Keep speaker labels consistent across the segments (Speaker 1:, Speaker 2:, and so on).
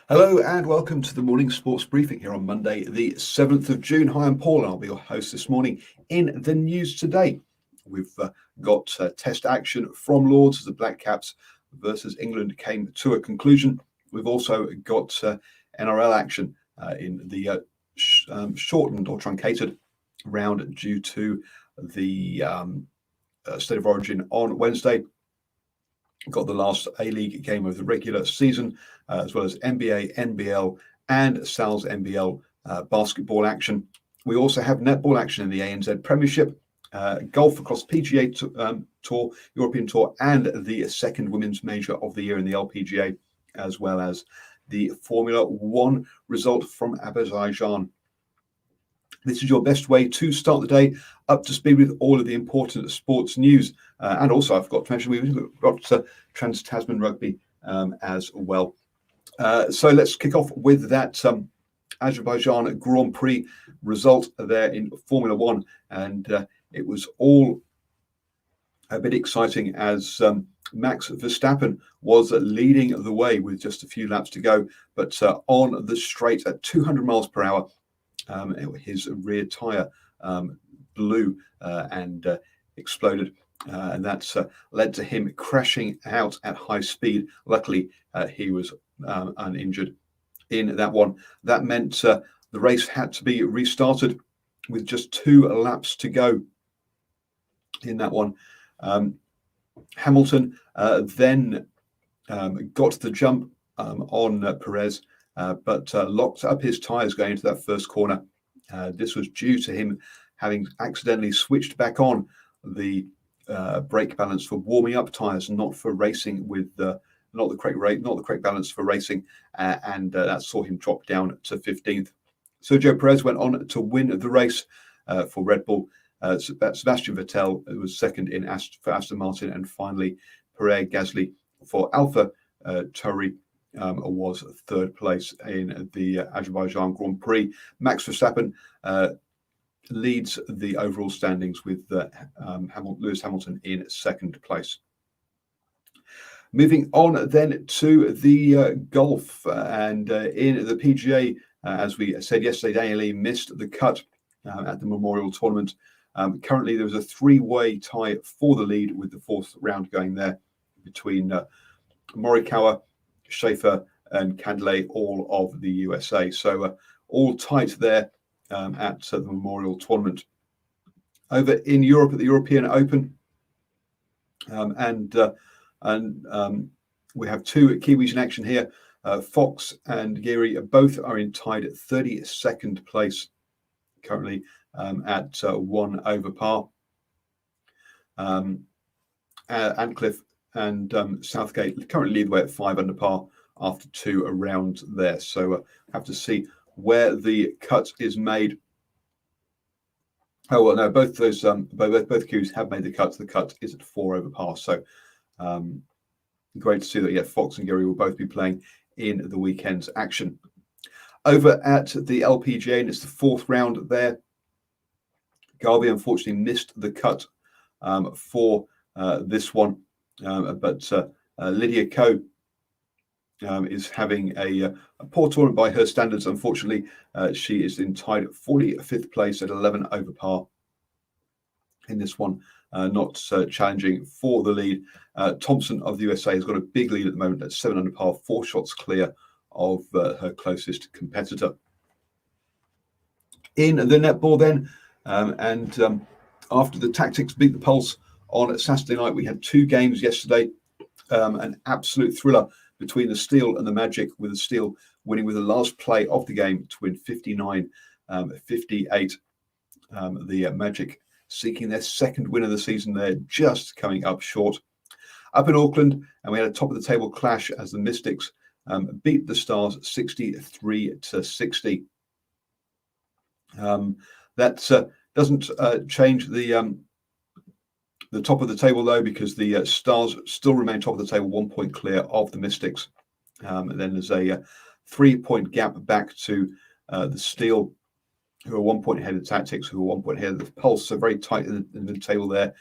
Speaker 1: Hello and welcome to the morning sports briefing here on Monday, the 7th of June. Hi, I'm Paul and I'll be your host this morning. In the news today, we've got test action from Lords as the Black Caps versus England came to a conclusion. We've also got NRL action in the shortened or truncated round due to the State of Origin on Wednesday. Got the last A-League game of the regular season, as well as NBA, NBL, and Sal's NBL basketball action. We also have netball action in the ANZ Premiership, golf across PGA Tour, European Tour, and the second women's major of the year in the LPGA, as well as the Formula One result from Azerbaijan. This is your best way to start the day up to speed with all of the important sports news. And also, I forgot to mention, we've got Trans-Tasman Rugby as well. So let's kick off with that Azerbaijan Grand Prix result there in Formula One. And it was all a bit exciting as Max Verstappen was leading the way with just a few laps to go. But on the straight at 200 miles per hour, his rear tyre blew and exploded, and that's led to him crashing out at high speed. Luckily, he was uninjured in that one. That meant the race had to be restarted with just 2 laps to go in that one. Hamilton then got the jump on Perez, but locked up his tyres going into that first corner. This was due to him having accidentally switched back on the brake balance for warming up tyres, not for racing with not the correct balance for racing, and that saw him drop down to 15th. Sergio Perez went on to win the race for Red Bull. Sebastian Vettel was second for Aston Martin, and finally Pierre Gasly for Alpha Tauri was third place in the Azerbaijan Grand Prix. Max Verstappen leads the overall standings with Lewis Hamilton in second place. Moving on then to the golf, and in the PGA, as we said yesterday, Daniel Lee missed the cut at the Memorial Tournament. Currently, there was a 3-way tie for the lead with the 4th round going there between Morikawa, Schaefer, and Cantlay, all of the USA. So all tight there at the Memorial Tournament. Over in Europe at the European Open, and we have 2 Kiwis in action here. Fox and Geary both are in tied at 32nd place currently at 1 over par. Antcliffe and Southgate currently lead the way at 5 under par after 2 rounds there. So have to see where the cut is made. Oh well, no, both those both queues have made the cut. The cut is at 4 over par. So great to see that. Fox and Geary will both be playing in the weekend's action. Over at the LPGA, and it's the 4th round there. Garvey unfortunately missed the cut for this one. But Lydia Ko is having a poor tournament by her standards. Unfortunately, she is in tied at 45th place at 11 over par in this one, not challenging for the lead. Thompson of the USA has got a big lead at the moment at 7 under par, 4 shots clear of her closest competitor. In the netball then, after the Tactics beat the Pulse on Saturday night, we had 2 games yesterday. An absolute thriller between the Steel and the Magic, with the Steel winning with the last play of the game to win 59-58. The Magic seeking their 2nd win of the season. They're just coming up short. Up in Auckland, and we had a top of the table clash as the Mystics beat the Stars 63-60. That doesn't change the top of the table, though, because the Stars still remain top of the table, 1 point clear of the Mystics. And then there's a 3-point gap back to the Steel, who are 1 point ahead of the Tactics, who are 1 point ahead of the Pulse. So very tight in the table there.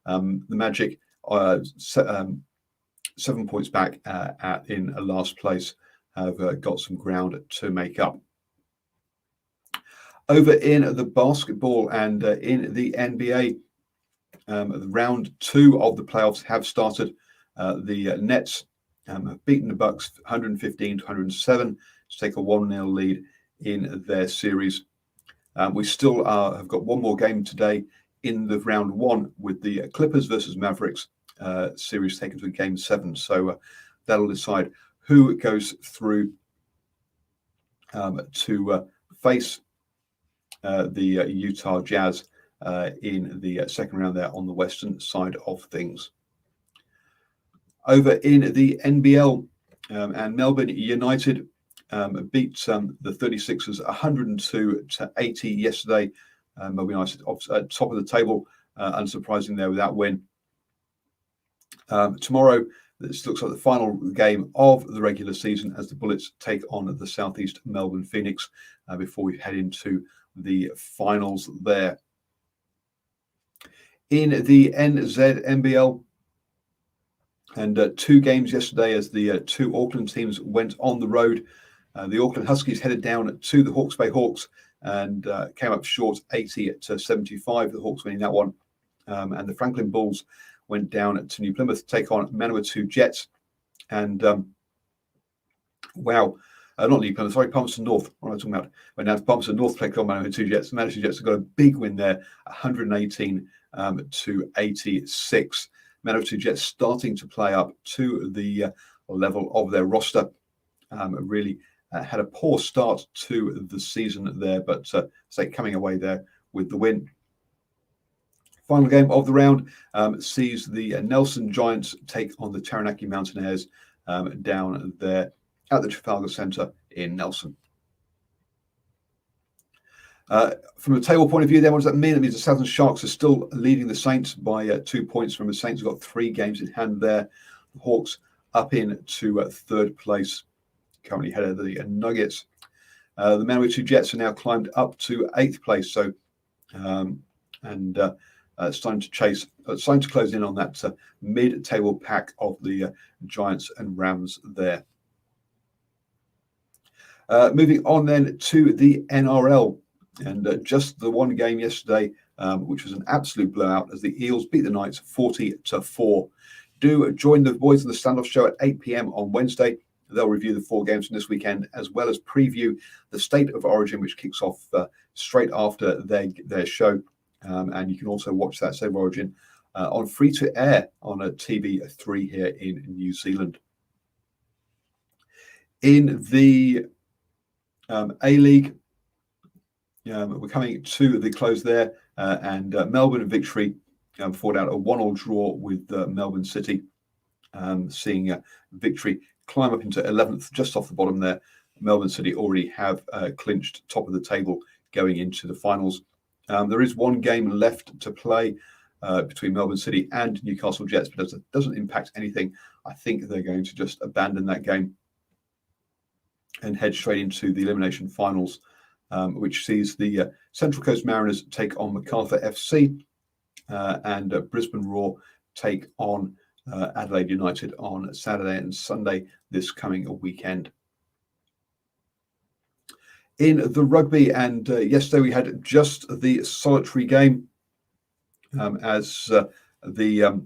Speaker 1: The Magic are 7 points back in last place. have got some ground to make up. Over in the basketball and in the NBA, round 2 of the playoffs have started. The Nets have beaten the Bucks 115-107 to take a 1-0 lead in their series. We still have got one more game today in the round 1 with the Clippers versus Mavericks series taken to game 7. So that'll decide who goes through to face the Utah Jazz in the second round there on the western side of things. Over in the NBL, and Melbourne United beat the 36ers 102-80 yesterday. Melbourne United at top of the table, unsurprising there with that win. Tomorrow, this looks like the final game of the regular season as the Bullets take on the Southeast Melbourne Phoenix before we head into the finals there. In the NZNBL, and 2 games yesterday as the 2 Auckland teams went on the road. The Auckland Huskies headed down to the Hawke's Bay Hawks and came up short 80-75, the Hawks winning that one. And the Franklin Bulls went down to New Plymouth to take on Manawatu Jets. And not New Plymouth, sorry, Palmerston North. What am I talking about? Went down to Palmerston North to take on Manawatu Jets. The Manawatu Jets have got a big win there, 118-86. Manawatu Jets starting to play up to the level of their roster. Really had a poor start to the season there, but coming away there with the win. Final game of the round sees the Nelson Giants take on the Taranaki Mountaineers down there at the Trafalgar Centre in Nelson. From a table point of view, then, what does that mean? It means the Southern Sharks are still leading the Saints by 2 points. From the Saints, have got 3 games in hand there. The Hawks up into third place, currently ahead of the Nuggets. The Manawatu Jets are now climbed up to 8th place. So, it's time to close in on that mid-table pack of the Giants and Rams there. Moving on then to the NRL. And just the one game yesterday, which was an absolute blowout as the Eels beat the Knights 40-4. Do join the boys in the Standoff show at 8 p.m. on Wednesday. They'll review the 4 games from this weekend, as well as preview the State of Origin, which kicks off straight after their show. And you can also watch that State of Origin on free-to-air on a TV3 here in New Zealand. In the A-League, we're coming to the close there, and Melbourne Victory fought out a 1-1 draw with Melbourne City, seeing Victory climb up into 11th, just off the bottom there. Melbourne City already have clinched top of the table going into the finals. There is 1 game left to play between Melbourne City and Newcastle Jets, but it doesn't impact anything. I think they're going to just abandon that game and head straight into the elimination finals, which sees the Central Coast Mariners take on Macarthur FC and Brisbane Roar take on Adelaide United on Saturday and Sunday this coming weekend. In the rugby, and yesterday we had just the solitary game as the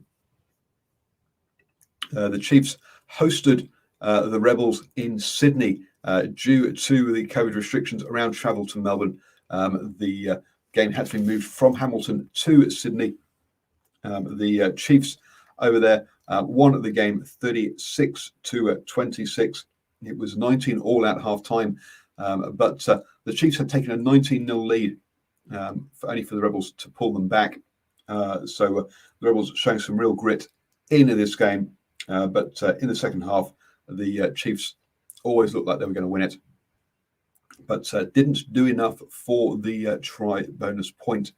Speaker 1: Chiefs hosted the Rebels in Sydney due to the COVID restrictions around travel to Melbourne. The game had to be moved from Hamilton to Sydney. The Chiefs over there won the game 36-26. It was 19 all at half time. But the Chiefs had taken a 19-0 lead only for the Rebels to pull them back. So the Rebels showing some real grit in this game. But in the second half, the Chiefs always looked like they were going to win it, but didn't do enough for the try bonus point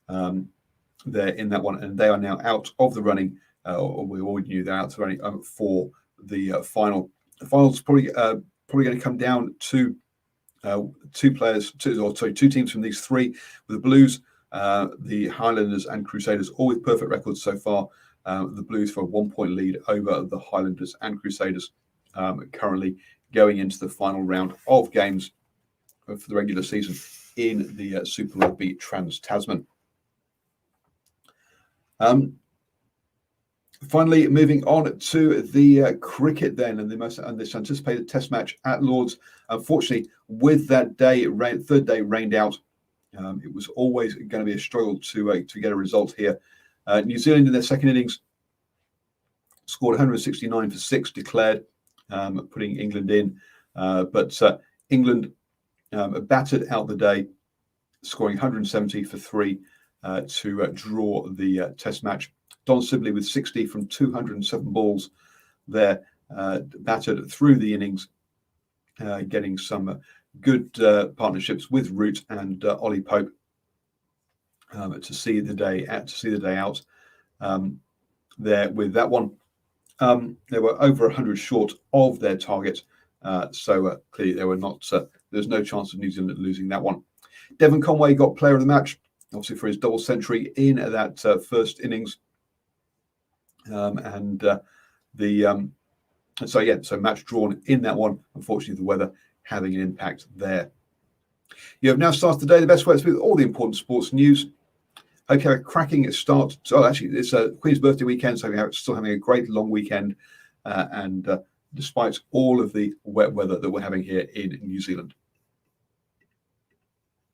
Speaker 1: there in that one. And they are now out of the running. We all knew they're out of the running for the final. The final's probably going to come down to two teams from these 3, with the Blues, the Highlanders and Crusaders, all with perfect records so far. The Blues for a 1-point lead over the Highlanders and Crusaders. currently going into the final round of games for the regular season in the Super Rugby Trans-Tasman. Finally, moving on to the cricket then, and this anticipated Test match at Lords. Unfortunately, with that third day rained out, it was always going to be a struggle to get a result here. New Zealand in their second innings scored 169 for 6 declared, putting England in. But England battered out the day, scoring 170 for 3 to draw the Test match. Don Sibley with 60 from 207 balls there, battered through the innings, getting some good partnerships with Root and Ollie Pope to see the day out. There with that one, they were over 100 short of their target, so clearly they were not. There's no chance of New Zealand losing that one. Devon Conway got player of the match, obviously for his double century in that first innings. So match drawn in that one. Unfortunately, the weather having an impact there. You have now started the day the best way to with all the important sports news. Hope you have a cracking start. So actually, it's Queen's birthday weekend, so we're still having a great long weekend. And despite all of the wet weather that we're having here in New Zealand.